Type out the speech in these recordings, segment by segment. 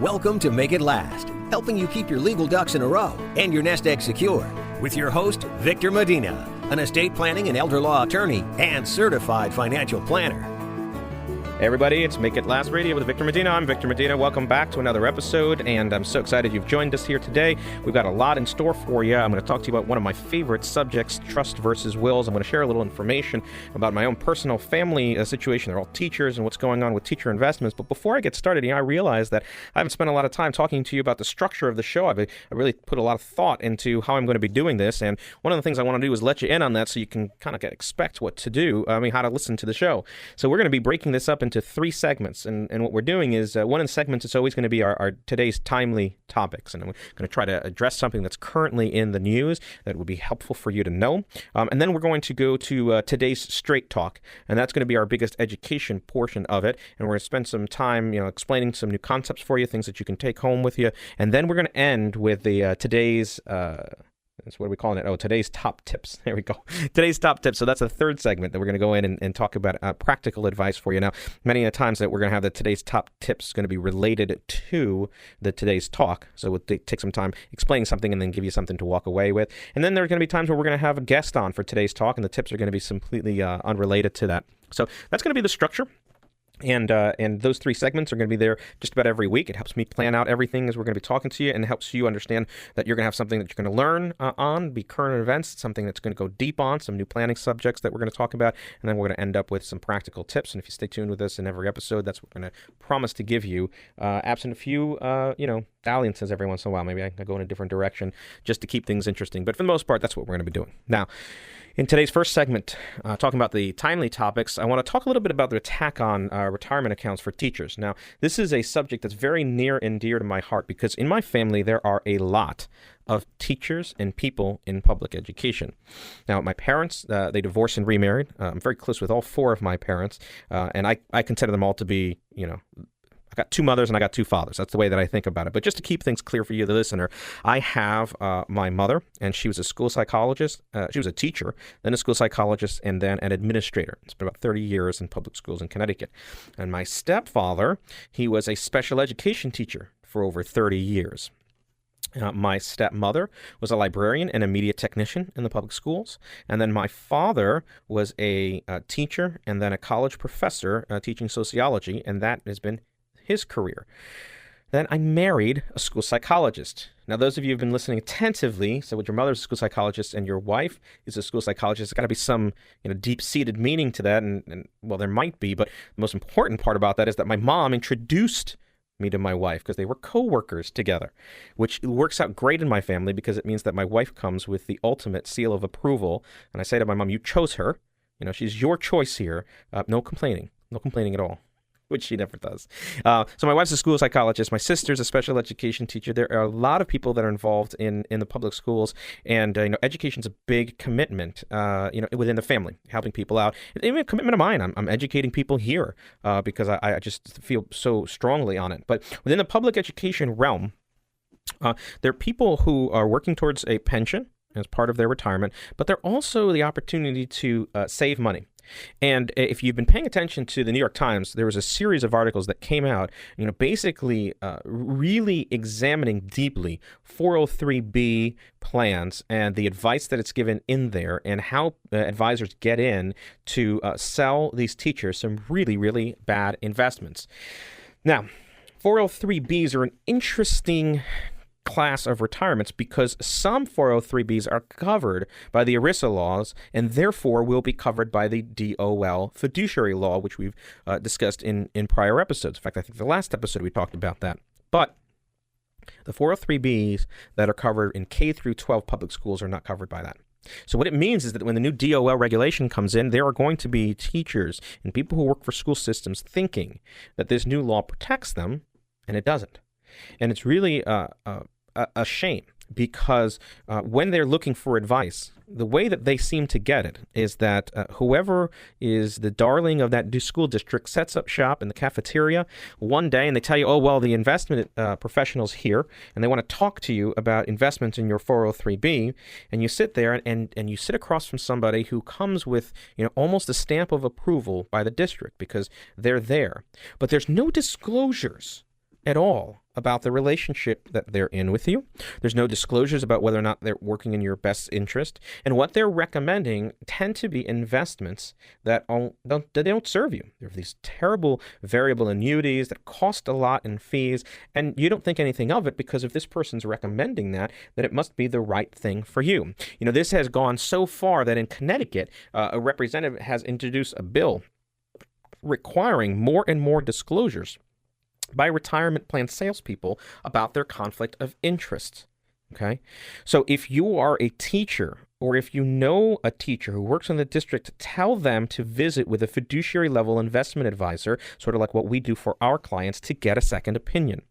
Welcome to Make It Last, helping you keep your legal ducks in a row and your nest egg secure. With your host, Victor Medina, an estate planning and elder law attorney and certified financial planner. Hey everybody, it's Make It Last Radio with Victor Medina. I'm Victor Medina. Welcome back to another episode, and I'm so excited you've joined us here today. We've got a lot in store for you. I'm going to talk to you about one of my favorite subjects, trust versus wills. I'm going to share a little information about my own personal family situation. They're all teachers and what's going on with teacher investments. But before I get started, I realize that I haven't spent a lot of time talking to you about the structure of the show. I really put a lot of thought into how I'm going to be doing this, and one of the things I want to do is let you in on that so you can kind of expect what to do, how to listen to the show. So we're going to be breaking this up into 3 segments, and what we're doing is one of the segments is always going to be our today's timely topics, and I'm going to try to address something that's currently in the news that would be helpful for you to know, and then we're going to go to today's straight talk, and that's going to be our biggest education portion of it, and we're going to spend some time explaining some new concepts for you, things that you can take home with you, and then we're going to end with the today's what are we calling it? Oh, today's top tips. There we go. Today's top tips. So that's the third segment that we're going to go in and talk about practical advice for you. Now, many of the times that we're going to have the today's top tips going to be related to the today's talk. So we'll take some time explaining something and then give you something to walk away with. And then there are going to be times where we're going to have a guest on for today's talk, and the tips are going to be completely unrelated to that. So that's going to be the structure. And those 3 segments are going to be there just about every week. It helps me plan out everything as we're going to be talking to you, and helps you understand that you're going to have something that you're going to learn on, be current events, something that's going to go deep on, some new planning subjects that we're going to talk about, and then we're going to end up with some practical tips. And if you stay tuned with us in every episode, that's what we're going to promise to give you, absent a few, dalliances every once in a while. Maybe I can go in a different direction just to keep things interesting. But for the most part, that's what we're going to be doing. Now, in today's first segment, talking about the timely topics, I want to talk a little bit about the attack on retirement accounts for teachers. Now, this is a subject that's very near and dear to my heart because in my family, there are a lot of teachers and people in public education. Now, my parents, they divorced and remarried. I'm very close with all 4 of my parents, and I consider them all to be, I got 2 mothers and I got 2 fathers. That's the way that I think about it. But just to keep things clear for you, the listener, I have my mother, and she was a school psychologist. She was a teacher, then a school psychologist, and then an administrator. It's been about 30 years in public schools in Connecticut. And my stepfather, he was a special education teacher for over 30 years. My stepmother was a librarian and a media technician in the public schools. And then my father was a teacher and then a college professor teaching sociology, and that has been his career. Then I married a school psychologist. Now, those of you who've been listening attentively, so with your mother's a school psychologist and your wife is a school psychologist, there's got to be some deep-seated meaning to that, and well, there might be, but the most important part about that is that my mom introduced me to my wife because they were co-workers together, which works out great in my family because it means that my wife comes with the ultimate seal of approval, and I say to my mom, you chose her, she's your choice here, no complaining at all. Which she never does. So my wife's a school psychologist. My sister's a special education teacher. There are a lot of people that are involved in the public schools, and education's a big commitment. Within the family, helping people out. Even a commitment of mine. I'm educating people here because I just feel so strongly on it. But within the public education realm, there are people who are working towards a pension as part of their retirement, but they're also the opportunity to save money. And if you've been paying attention to the New York Times, there was a series of articles that came out, basically really examining deeply 403B plans and the advice that it's given in there and how advisors get in to sell these teachers some really, really bad investments. Now, 403Bs are an interesting class of retirements because some 403Bs are covered by the ERISA laws and therefore will be covered by the DOL fiduciary law, which we've discussed in prior episodes. In fact, I think the last episode we talked about that. But the 403Bs that are covered in K through 12 public schools are not covered by that. So what it means is that when the new DOL regulation comes in, there are going to be teachers and people who work for school systems thinking that this new law protects them, and it doesn't. And it's really a shame because when they're looking for advice, the way that they seem to get it is that whoever is the darling of that school district sets up shop in the cafeteria one day and they tell you, oh, well, the investment professional's here and they want to talk to you about investments in your 403B. And you sit there and you sit across from somebody who comes with, almost a stamp of approval by the district because they're there. But there's no disclosures at all about the relationship that they're in with you. There's no disclosures about whether or not they're working in your best interest. And what they're recommending tend to be investments that don't serve you. There are these terrible variable annuities that cost a lot in fees, and you don't think anything of it because if this person's recommending that it must be the right thing for you. You know, this has gone so far that in Connecticut, a representative has introduced a bill requiring more and more disclosures by retirement plan salespeople about their conflict of interest. Okay? So if you are a teacher or if you know a teacher who works in the district, tell them to visit with a fiduciary level investment advisor, sort of like what we do for our clients, to get a second opinion.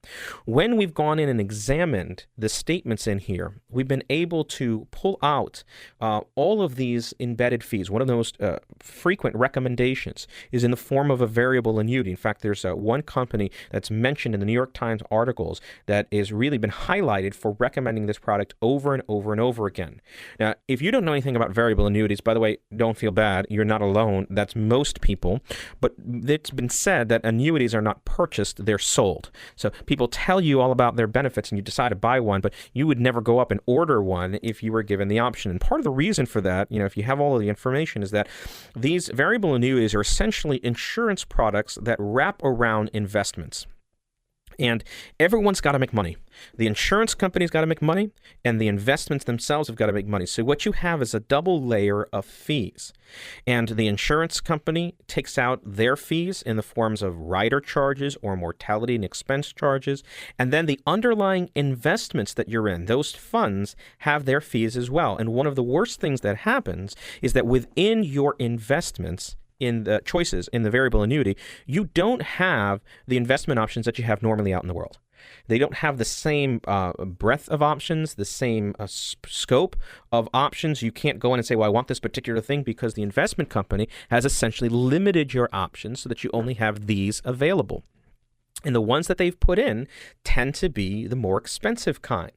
When we've gone in and examined the statements in here, we've been able to pull out all of these embedded fees. One of the most frequent recommendations is in the form of a variable annuity. In fact, there's one company that's mentioned in the New York Times articles that has really been highlighted for recommending this product over and over and over again. Now, if you don't know anything about variable annuities, by the way, don't feel bad. You're not alone. That's most people. But it's been said that annuities are not purchased, they're sold. So people tell you all about their benefits and you decide to buy one, but you would never go up and order one if you were given the option. And part of the reason for that, if you have all of the information, is that these variable annuities are essentially insurance products that wrap around investments. And everyone's got to make money. The insurance company's got to make money, and the investments themselves have got to make money. So what you have is a double layer of fees. And the insurance company takes out their fees in the forms of rider charges or mortality and expense charges. And then the underlying investments that you're in, those funds, have their fees as well. And one of the worst things that happens is that within your investments, in the choices in the variable annuity, you don't have the investment options that you have normally out in the world. They don't have the same breadth of options, the same scope of options. You can't go in and say, well, I want this particular thing, because the investment company has essentially limited your options so that you only have these available. And the ones that they've put in tend to be the more expensive kind.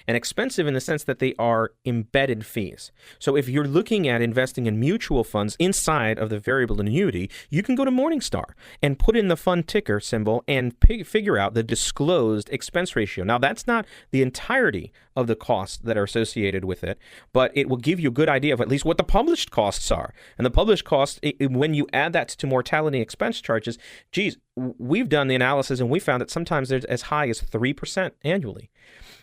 And expensive in the sense that they are embedded fees. So if you're looking at investing in mutual funds inside of the variable annuity, you can go to Morningstar and put in the fund ticker symbol and figure out the disclosed expense ratio. Now, that's not the entirety of the costs that are associated with it, but it will give you a good idea of at least what the published costs are. And the published costs, when you add that to mortality and expense charges, geez, we've done the analysis and we found that sometimes there's as high as 3% annually.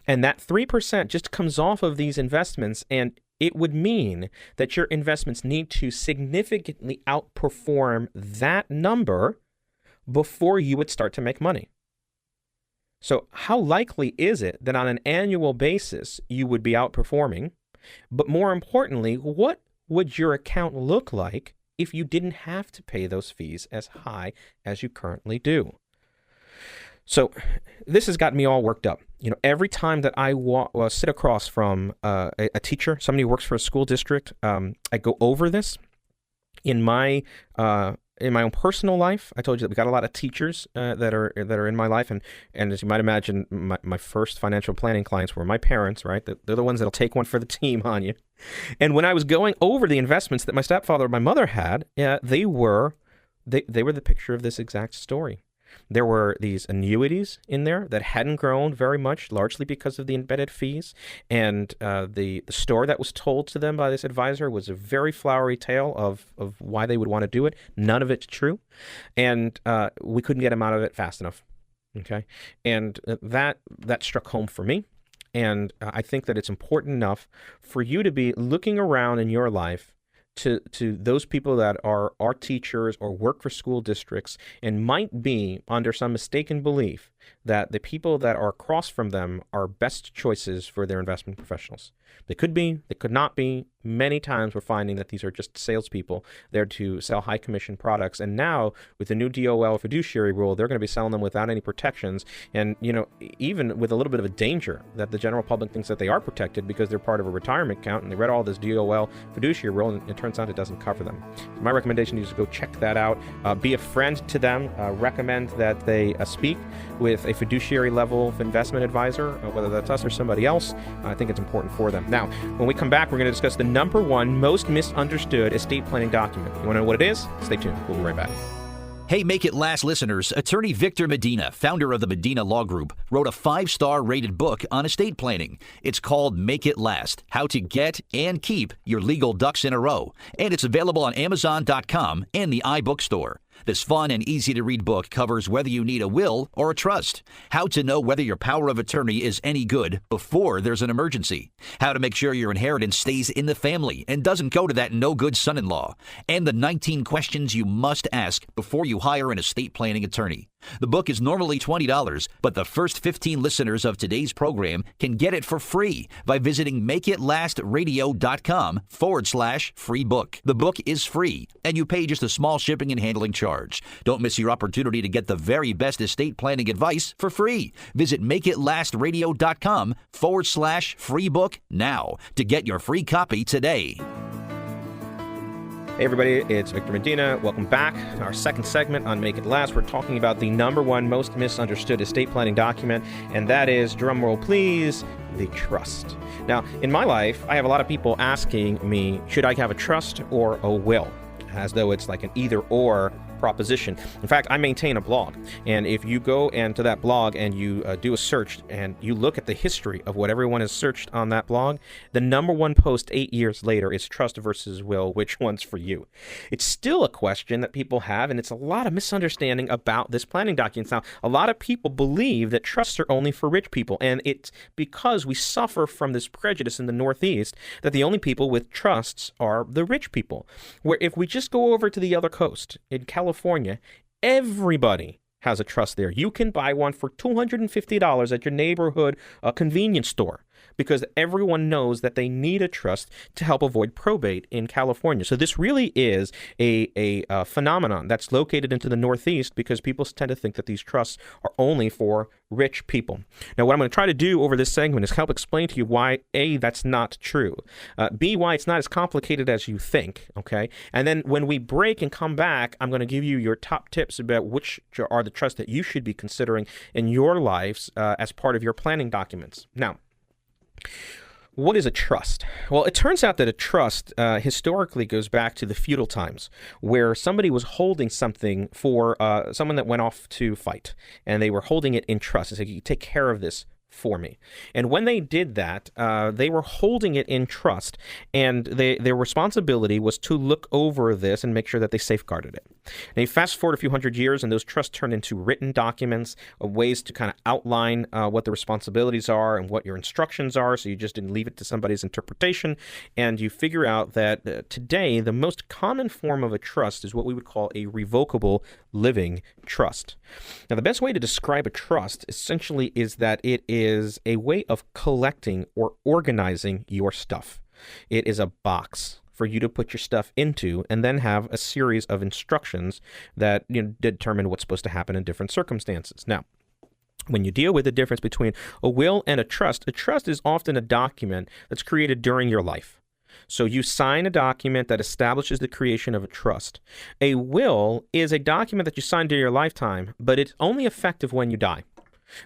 And that 3% just comes off of these investments, and it would mean that your investments need to significantly outperform that number before you would start to make money. So how likely is it that on an annual basis you would be outperforming? But more importantly, what would your account look like if you didn't have to pay those fees as high as you currently do? So this has got me all worked up. Every time that I sit across from a teacher, somebody who works for a school district, I go over this. In my own personal life, I told you that we got a lot of teachers that are in my life, and as you might imagine, my first financial planning clients were my parents, right? They're the ones that'll take one for the team on you. And when I was going over the investments that my stepfather and my mother had, they were the picture of this exact story. There were these annuities in there that hadn't grown very much, largely because of the embedded fees. And the story that was told to them by this advisor was a very flowery tale of why they would want to do it. None of it's true. And we couldn't get them out of it fast enough. Okay. And that struck home for me. And I think that it's important enough for you to be looking around in your life to those people that are teachers or work for school districts and might be under some mistaken belief that the people that are across from them are best choices for their investment professionals. They could be, they could not be. Many times we're finding that these are just salespeople there to sell high commission products. And now with the new DOL fiduciary rule, they're going to be selling them without any protections. And, even with a little bit of a danger that the general public thinks that they are protected because they're part of a retirement account and they read all this DOL fiduciary rule, and it turns out it doesn't cover them. So my recommendation is to go check that out. Be a friend to them. Recommend that they speak with a fiduciary level of investment advisor, whether that's us or somebody else. I think it's important for them. Now, when we come back, we're going to discuss the number one most misunderstood estate planning document. You want to know what it is? Stay tuned. We'll be right back. Hey, Make It Last listeners, attorney Victor Medina, founder of the Medina Law Group, wrote a 5-star rated book on estate planning. It's called Make It Last, How to Get and Keep Your Legal Ducks in a Row, and it's available on Amazon.com and the iBookstore. This fun and easy-to-read book covers whether you need a will or a trust, how to know whether your power of attorney is any good before there's an emergency, how to make sure your inheritance stays in the family and doesn't go to that no-good son-in-law, and the 19 questions you must ask before you hire an estate planning attorney. The book is normally $20, but the first 15 listeners of today's program can get it for free by visiting makeitlastradio.com/free book. The book is free, and you pay just a small shipping and handling charge. Don't miss your opportunity to get the very best estate planning advice for free. Visit makeitlastradio.com/free book now to get your free copy today. Hey everybody, it's Victor Medina. Welcome back to our second segment on Make It Last. We're talking about the number one most misunderstood estate planning document, and that is, drumroll please, the trust. Now, in my life, I have a lot of people asking me, should I have a trust or a will? As though it's like an either-or proposition. In fact, I maintain a blog, and if you go into that blog and you do a search and you look at the history of what everyone has searched on that blog, the number one post 8 years later is trust versus will, which one's for you? It's still a question that people have, and it's a lot of misunderstanding about this planning document. Now, a lot of people believe that trusts are only for rich people, and it's because we suffer from this prejudice in the Northeast that the only people with trusts are the rich people. Where if we just go over to the other coast, in California, everybody has a trust there. You can buy one for $250 at your neighborhood convenience store, because everyone knows that they need a trust to help avoid probate in California. So this really is a phenomenon that's located into the Northeast, because people tend to think that these trusts are only for rich people. Now, what I'm going to try to do over this segment is help explain to you why, A, that's not true, B, why it's not as complicated as you think, okay? And then when we break and come back, I'm going to give you your top tips about which are the trusts that you should be considering in your lives as part of your planning documents. Now, what is a trust? Well, it turns out that a trust historically goes back to the feudal times, where somebody was holding something for someone that went off to fight, and they were holding it in trust. They said, you take care of this for me. And when they did that, they were holding it in trust, and their responsibility was to look over this and make sure that they safeguarded it. Now, you fast forward a few hundred years, and those trusts turned into written documents, ways to kind of outline what the responsibilities are and what your instructions are, so you just didn't leave it to somebody's interpretation. And you figure out that today, the most common form of a trust is what we would call a revocable living trust. Now, the best way to describe a trust essentially is that it is a way of collecting or organizing your stuff. It is a box for you to put your stuff into, and then have a series of instructions that determine what's supposed to happen in different circumstances. Now, when you deal with the difference between a will and a trust is often a document that's created during your life. So you sign a document that establishes the creation of a trust. A will is a document that you sign during your lifetime, but it's only effective when you die.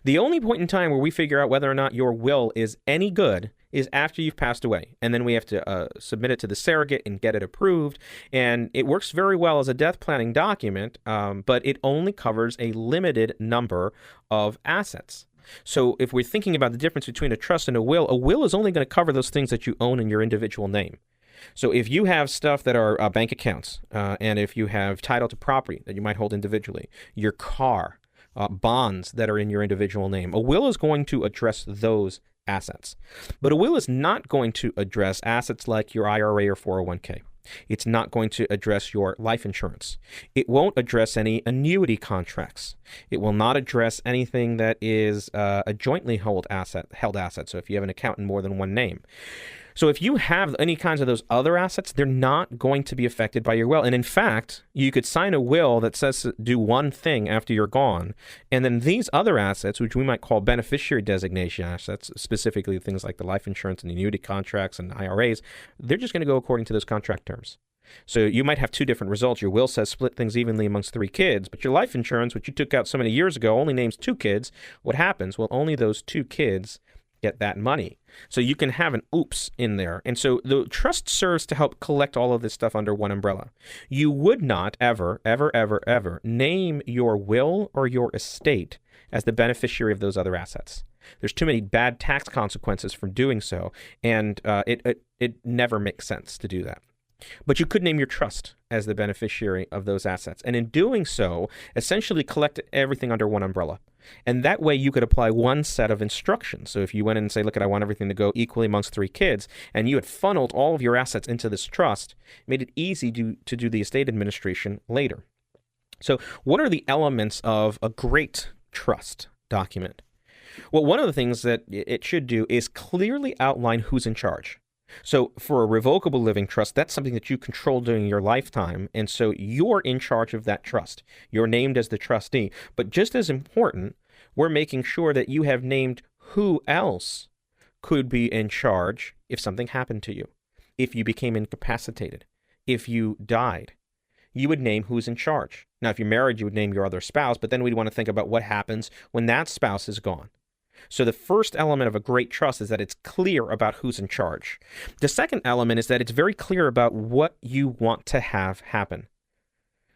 The only point in time where we figure out whether or not your will is any good is after you've passed away. And then we have to submit it to the surrogate and get it approved. And it works very well as a death planning document, but it only covers a limited number of assets. So if we're thinking about the difference between a trust and a will is only going to cover those things that you own in your individual name. So if you have stuff that are bank accounts, and if you have title to property that you might hold individually, your car, bonds that are in your individual name, a will is going to address those assets. But a will is not going to address assets like your IRA or 401k. It's not going to address your life insurance. It won't address any annuity contracts. It will not address anything that is a jointly held asset. So if you have an account in more than one name. So if you have any kinds of those other assets, they're not going to be affected by your will. And in fact, you could sign a will that says to do one thing after you're gone. And then these other assets, which we might call beneficiary designation assets, specifically things like the life insurance and the annuity contracts and IRAs, they're just going to go according to those contract terms. So you might have two different results. Your will says split things evenly amongst 3 kids, but your life insurance, which you took out so many years ago, only names 2 kids. What happens? Well, only those 2 kids get that money. So you can have an oops in there. And so the trust serves to help collect all of this stuff under one umbrella. You would not ever, ever, ever, ever name your will or your estate as the beneficiary of those other assets. There's too many bad tax consequences from doing so, and it never makes sense to do that. But you could name your trust as the beneficiary of those assets. And in doing so, essentially collect everything under one umbrella. And that way you could apply one set of instructions. So if you went in and say, look, I want everything to go equally amongst 3 kids, and you had funneled all of your assets into this trust, it made it easy to do the estate administration later. So what are the elements of a great trust document? Well, one of the things that it should do is clearly outline who's in charge. So for a revocable living trust, that's something that you control during your lifetime. And so you're in charge of that trust. You're named as the trustee. But just as important, we're making sure that you have named who else could be in charge if something happened to you, if you became incapacitated, if you died. You would name who's in charge. Now, if you're married, you would name your other spouse, but then we'd want to think about what happens when that spouse is gone. So the first element of a great trust is that it's clear about who's in charge. The second element is that it's very clear about what you want to have happen.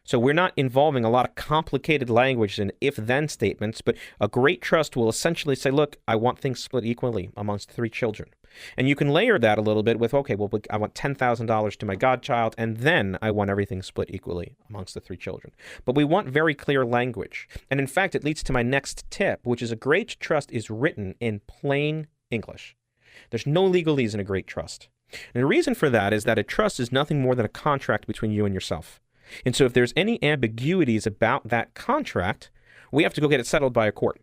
So we're not involving a lot of complicated language and if-then statements, but a great trust will essentially say, look, I want things split equally amongst 3 children. And you can layer that a little bit with, okay, well, I want $10,000 to my godchild, and then I want everything split equally amongst the 3 children. But we want very clear language. And in fact, it leads to my next tip, which is a great trust is written in plain English. There's no legalese in a great trust. And the reason for that is that a trust is nothing more than a contract between you and yourself. And so if there's any ambiguities about that contract, we have to go get it settled by a court.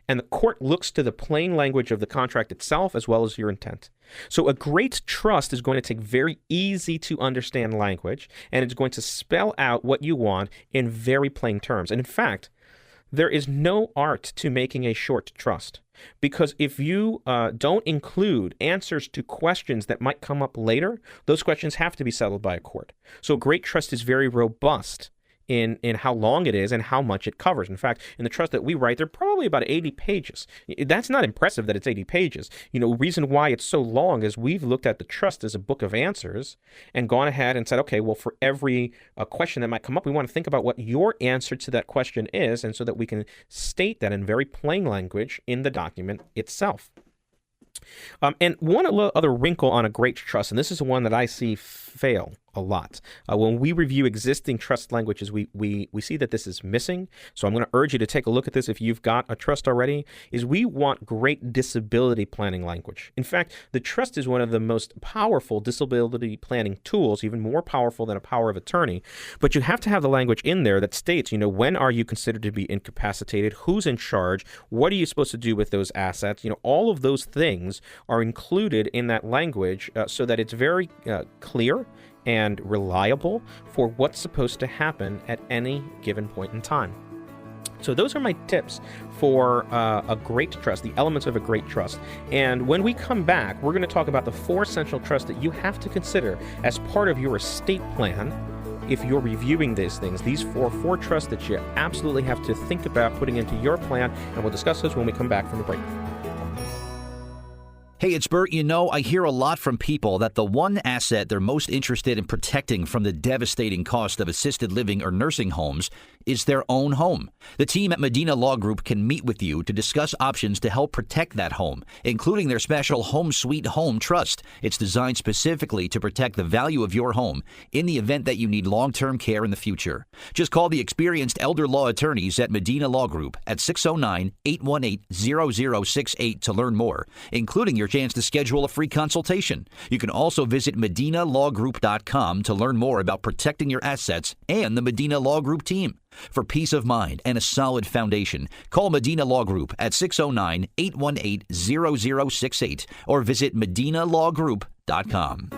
And the court looks to the plain language of the contract itself as well as your intent. So a great trust is going to take very easy to understand language, and it's going to spell out what you want in very plain terms. And in fact, there is no art to making a short trust, because if you don't include answers to questions that might come up later, those questions have to be settled by a court. So a great trust is very robust in how long it is and how much it covers. In fact, in the trust that we write, they're probably about 80 pages. That's not impressive that it's 80 pages. Reason why it's so long is we've looked at the trust as a book of answers and gone ahead and said, okay, well, for every question that might come up, we want to think about what your answer to that question is, and so that we can state that in very plain language in the document itself. And one other wrinkle on a great trust, and this is the one that I see fail a lot. When we review existing trust languages, we see that this is missing. So I'm going to urge you to take a look at this if you've got a trust already, is we want great disability planning language. In fact, the trust is one of the most powerful disability planning tools, even more powerful than a power of attorney. But you have to have the language in there that states, when are you considered to be incapacitated? Who's in charge? What are you supposed to do with those assets? All of those things are included in that language so that it's very clear and reliable for what's supposed to happen at any given point in time. So those are my tips for a great trust, the elements of a great trust. And when we come back, we're going to talk about the 4 essential trusts that you have to consider as part of your estate plan if you're reviewing these things. These four trusts that you absolutely have to think about putting into your plan, and we'll discuss those when we come back from the break. Hey, it's Bert. I hear a lot from people that the one asset they're most interested in protecting from the devastating cost of assisted living or nursing homes is their own home. The team at Medina Law Group can meet with you to discuss options to help protect that home, including their special Home Sweet Home Trust. It's designed specifically to protect the value of your home in the event that you need long-term care in the future. Just call the experienced elder law attorneys at Medina Law Group at 609-818-0068 to learn more, including your chance to schedule a free consultation. You can also visit MedinaLawGroup.com to learn more about protecting your assets and the Medina Law Group team. For peace of mind and a solid foundation, call Medina Law Group at 609-818-0068 or visit MedinaLawGroup.com.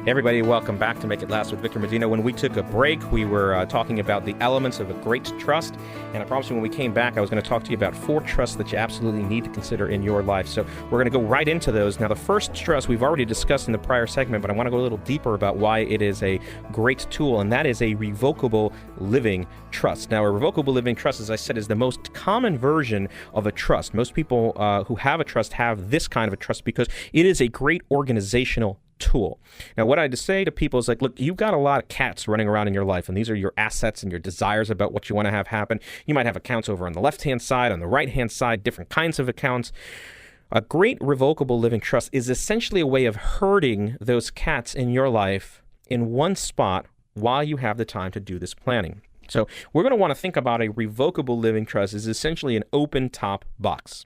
Everybody, welcome back to Make It Last with Victor Medina. When we took a break, we were talking about the elements of a great trust, and I promised you when we came back I was going to talk to you about 4 trusts that you absolutely need to consider in your life. So we're going to go right into those. Now, the first trust we've already discussed in the prior segment, but I want to go a little deeper about why it is a great tool, and that is a revocable living trust. Now, a revocable living trust, as I said, is the most common version of a trust. Most people who have a trust have this kind of a trust because it is a great organizational tool. Now, what I say to people is like, look, you've got a lot of cats running around in your life, and these are your assets and your desires about what you want to have happen. You might have accounts over on the left-hand side, on the right-hand side, different kinds of accounts. A great revocable living trust is essentially a way of herding those cats in your life in one spot while you have the time to do this planning. So we're going to want to think about a revocable living trust as essentially an open top box.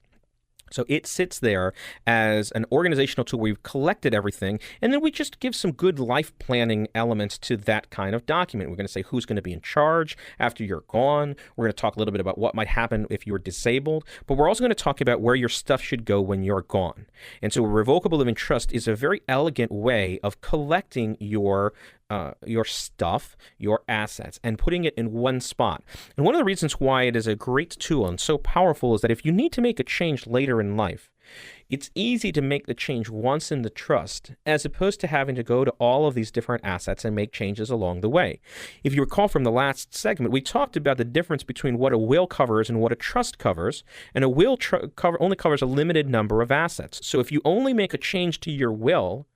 So it sits there as an organizational tool where we've collected everything, and then we just give some good life planning elements to that kind of document. We're going to say who's going to be in charge after you're gone. We're going to talk a little bit about what might happen if you're disabled, but we're also going to talk about where your stuff should go when you're gone. And so a revocable living trust is a very elegant way of collecting your stuff, your assets, and putting it in one spot. And one of the reasons why it is a great tool and so powerful is that if you need to make a change later in life, it's easy to make the change once in the trust as opposed to having to go to all of these different assets and make changes along the way. If you recall from the last segment, we talked about the difference between what a will covers and what a trust covers, and a will only covers a limited number of assets. So if you only make a change to your will,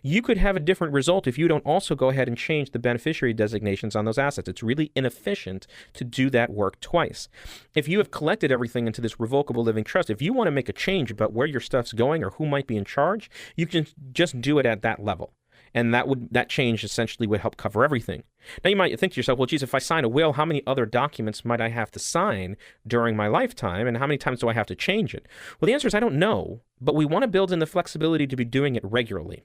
you could have a different result if you don't also go ahead and change the beneficiary designations on those assets. It's really inefficient to do that work twice. If you have collected everything into this revocable living trust, if you want to make a change about where your stuff's going or who might be in charge, you can just do it at that level. And that change essentially would help cover everything. Now, you might think to yourself, well, geez, if I sign a will, how many other documents might I have to sign during my lifetime, and how many times do I have to change it? Well, the answer is I don't know, but we want to build in the flexibility to be doing it regularly.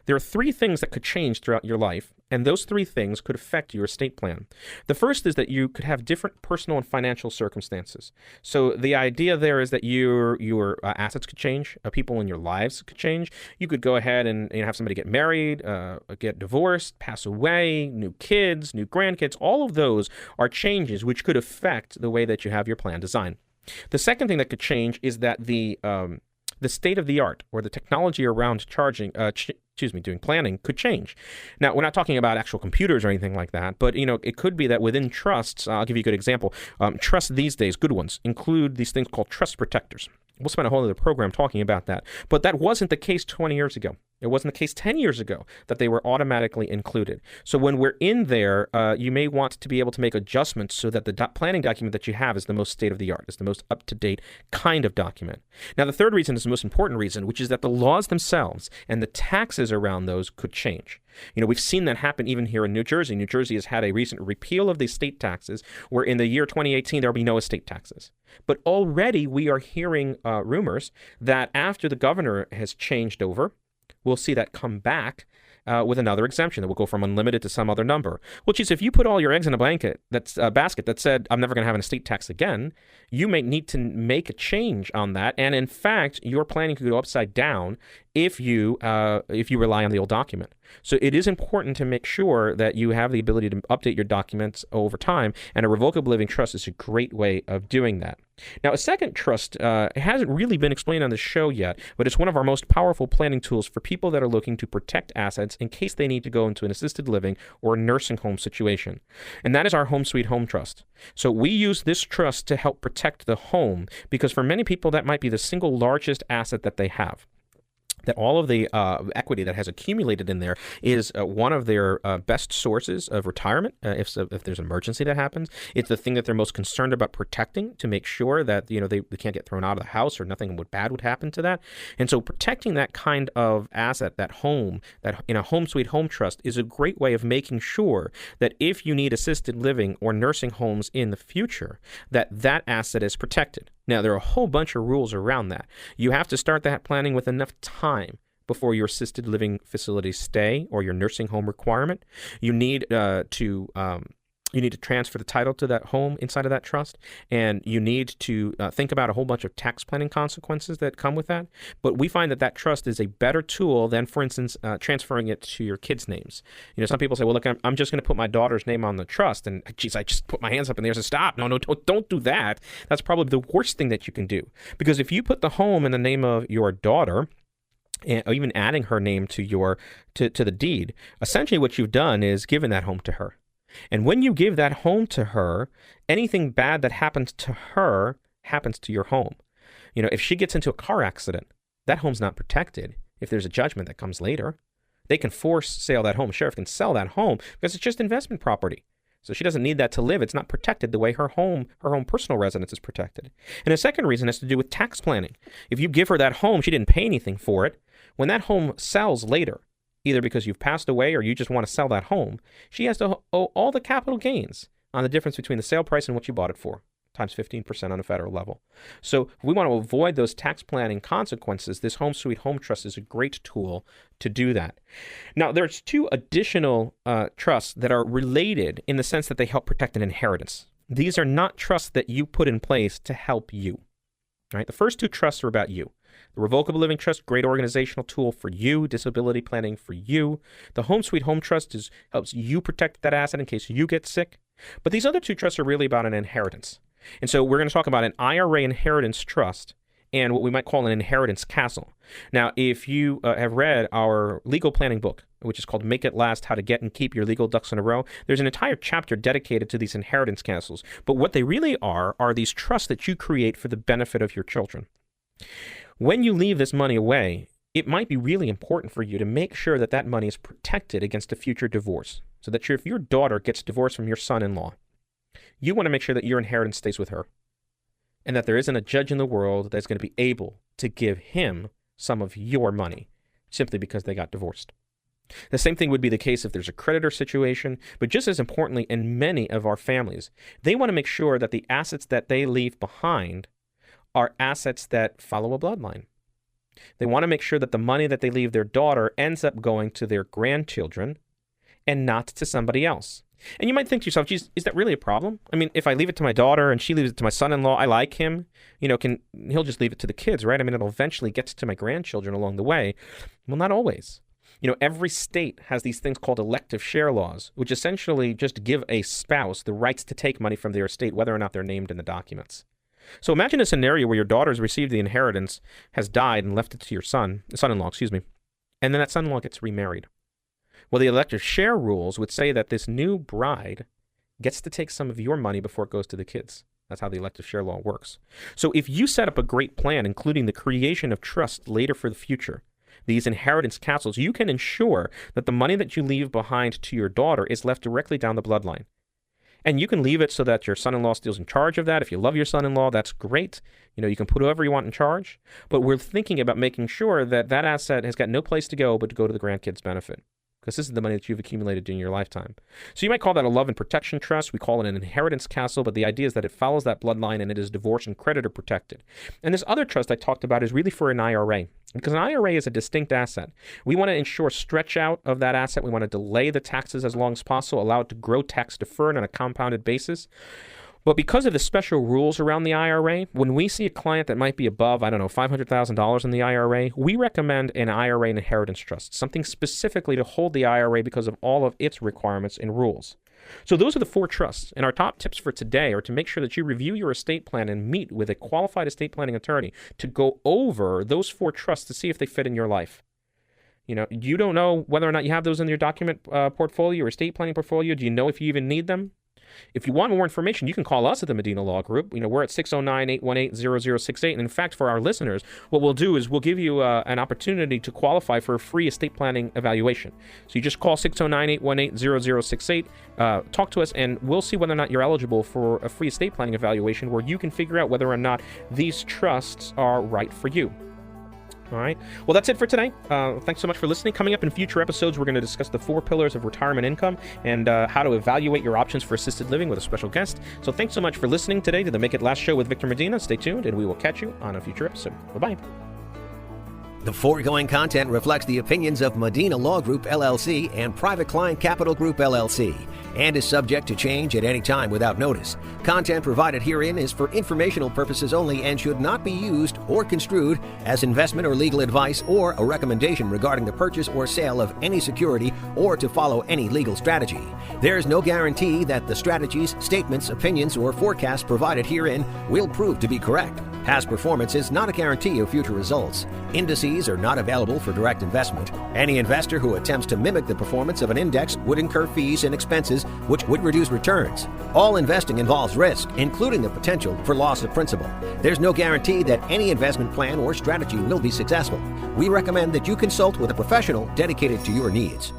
There are 3 things that could change throughout your life, and those 3 things could affect your estate plan. The first is that you could have different personal and financial circumstances. So the idea there is that your assets could change, people in your lives could change. You could go ahead and have somebody get married, get divorced, pass away, new kids, new grandkids. All of those are changes which could affect the way that you have your plan designed. The second thing that could change is that the state of the art or the technology around doing planning could change. Now, we're not talking about actual computers or anything like that, but it could be that within trusts, I'll give you a good example. Trusts these days, good ones, include these things called trust protectors. We'll spend a whole other program talking about that. But that wasn't the case 20 years ago. It wasn't the case 10 years ago that they were automatically included. So when we're in there, you may want to be able to make adjustments so that the planning document that you have is the most state-of-the-art, is the most up-to-date kind of document. Now, the third reason is the most important reason, which is that the laws themselves and the taxes around those could change. We've seen that happen even here in New Jersey. New Jersey has had a recent repeal of the estate taxes, where in the year 2018, there will be no estate taxes. But already we are hearing rumors that after the governor has changed over, we'll see that come back with another exemption that will go from unlimited to some other number. Well, geez, if you put all your eggs in a basket that said, I'm never going to have an estate tax again, you may need to make a change on that. And in fact, your planning could go upside down if you rely on the old document. So it is important to make sure that you have the ability to update your documents over time, and a revocable living trust is a great way of doing that. Now, a second trust hasn't really been explained on the show yet, but it's one of our most powerful planning tools for people that are looking to protect assets in case they need to go into an assisted living or a nursing home situation. And that is our Home Sweet Home Trust. So we use this trust to help protect the home, because for many people that might be the single largest asset that they have. That all of the equity that has accumulated in there is one of their best sources of retirement if there's an emergency that happens. It's the thing that they're most concerned about protecting to make sure that they can't get thrown out of the house or nothing bad would happen to that. And so protecting that kind of asset, that home, that in a Home Sweet Home Trust is a great way of making sure that if you need assisted living or nursing homes in the future, that asset is protected. Now, there are a whole bunch of rules around that. You have to start that planning with enough time before your assisted living facility stay or your nursing home requirement. You need to You need to transfer the title to that home inside of that trust, and you need to think about a whole bunch of tax planning consequences that come with that. But we find that that trust is a better tool than, for instance, transferring it to your kids' names. You know, some people say, well, look, I'm just going to put my daughter's name on the trust. And, geez, I just put my hands up in the air and say, stop. No, don't do that. That's probably the worst thing that you can do. Because if you put the home in the name of your daughter, and even adding her name to the deed, essentially what you've done is given that home to her. And when you give that home to her, anything bad that happens to her happens to your home. You know, if she gets into a car accident, that home's not protected. If there's a judgment that comes later, they can force sale that home. Sheriff can sell that home because it's just investment property. So she doesn't need that to live. It's not protected the way her home personal residence is protected. And a second reason has to do with tax planning. If you give her that home, she didn't pay anything for it. When that home sells later, either because you've passed away or you just want to sell that home, she has to owe all the capital gains on the difference between the sale price and what you bought it for, times 15% on a federal level. So if we want to avoid those tax planning consequences, this Home Sweet Home Trust is a great tool to do that. Now, there's two additional trusts that are related in the sense that they help protect an inheritance. These are not trusts that you put in place to help you. Right? The first two trusts are about you. The Revocable Living Trust, great organizational tool for you, disability planning for you. The Home Sweet Home Trust helps you protect that asset in case you get sick. But these other two trusts are really about an inheritance. And so we're going to talk about an IRA inheritance trust and what we might call an inheritance castle. Now, if you have read our legal planning book, which is called Make It Last, How to Get and Keep Your Legal Ducks in a Row, there's an entire chapter dedicated to these inheritance castles. But what they really are these trusts that you create for the benefit of your children. When you leave this money away, it might be really important for you to make sure that that money is protected against a future divorce. So that if your daughter gets divorced from your son-in-law, you want to make sure that your inheritance stays with her. And that there isn't a judge in the world that's going to be able to give him some of your money simply because they got divorced. The same thing would be the case if there's a creditor situation, but just as importantly, in many of our families, they want to make sure that the assets that they leave behind are assets that follow a bloodline. They want to make sure that the money that they leave their daughter ends up going to their grandchildren and not to somebody else. And you might think to yourself, geez, is that really a problem? I mean, if I leave it to my daughter and she leaves it to my son-in-law, I like him, he'll just leave it to the kids, right? I mean, it'll eventually get to my grandchildren along the way. Well, not always. Every state has these things called elective share laws, which essentially just give a spouse the rights to take money from their estate, whether or not they're named in the documents. So imagine a scenario where your daughter's received the inheritance, has died, and left it to your son-in-law, and then that son-in-law gets remarried. Well, the elective share rules would say that this new bride gets to take some of your money before it goes to the kids. That's how the elective share law works. So if you set up a great plan, including the creation of trust later for the future, these inheritance castles, you can ensure that the money that you leave behind to your daughter is left directly down the bloodline. And you can leave it so that your son-in-law still in charge of that. If you love your son-in-law, that's great. You can put whoever you want in charge. But we're thinking about making sure that that asset has got no place to go but to go to the grandkids' benefit, because this is the money that you've accumulated during your lifetime. So you might call that a love and protection trust. We call it an inheritance castle, but the idea is that it follows that bloodline and it is divorce and creditor protected. And this other trust I talked about is really for an IRA, because an IRA is a distinct asset. We want to ensure stretch out of that asset. We want to delay the taxes as long as possible, allow it to grow tax deferred on a compounded basis. But because of the special rules around the IRA, when we see a client that might be above, $500,000 in the IRA, we recommend an IRA and inheritance trust, something specifically to hold the IRA because of all of its requirements and rules. So those are the four trusts. And our top tips for today are to make sure that you review your estate plan and meet with a qualified estate planning attorney to go over those four trusts to see if they fit in your life. You don't know whether or not you have those in your document portfolio or estate planning portfolio. Do you know if you even need them? If you want more information, you can call us at the Medina Law Group. We're at 609-818-0068. And in fact, for our listeners, what we'll do is we'll give you an opportunity to qualify for a free estate planning evaluation. So you just call 609-818-0068, talk to us, and we'll see whether or not you're eligible for a free estate planning evaluation where you can figure out whether or not these trusts are right for you. All right. Well, that's it for today. Thanks so much for listening. Coming up in future episodes, we're going to discuss the 4 pillars of retirement income and how to evaluate your options for assisted living with a special guest. So thanks so much for listening today to the Make It Last show with Victor Medina. Stay tuned, and we will catch you on a future episode. Bye-bye. The foregoing content reflects the opinions of Medina Law Group, LLC and Private Client Capital Group, LLC, and is subject to change at any time without notice. Content provided herein is for informational purposes only and should not be used or construed as investment or legal advice or a recommendation regarding the purchase or sale of any security or to follow any legal strategy. There is no guarantee that the strategies, statements, opinions, or forecasts provided herein will prove to be correct. Past performance is not a guarantee of future results. Indices are not available for direct investment. Any investor who attempts to mimic the performance of an index would incur fees and expenses which would reduce returns. All investing involves risk, including the potential for loss of principal. There's no guarantee that any investment plan or strategy will be successful. We recommend that you consult with a professional dedicated to your needs.